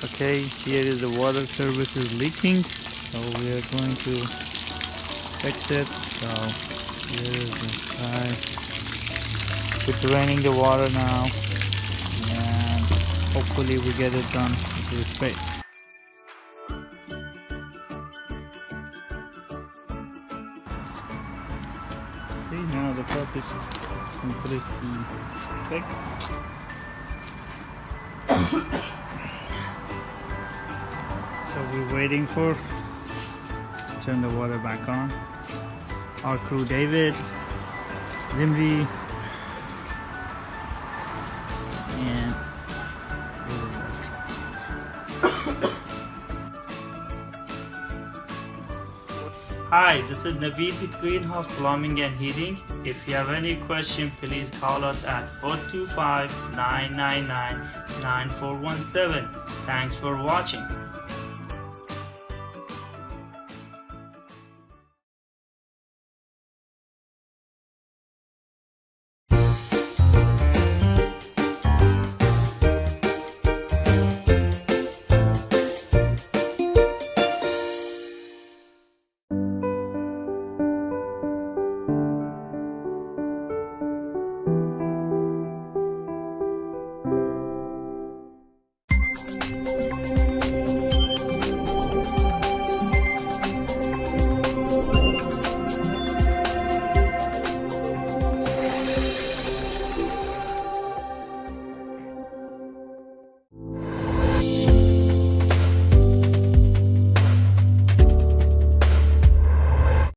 Okay, here is the water service is leaking, so we are going to fix it. So here is the guy. We're draining the water now, and hopefully we get it done with space. Okay, now the pump is completely fixed. So we're waiting to turn the water back on. Our crew, David, Limby, and Hi, this is Naveed with Greenhouse Plumbing and Heating. If you have any question, please call us at 425-999-9417. Thanks for watching.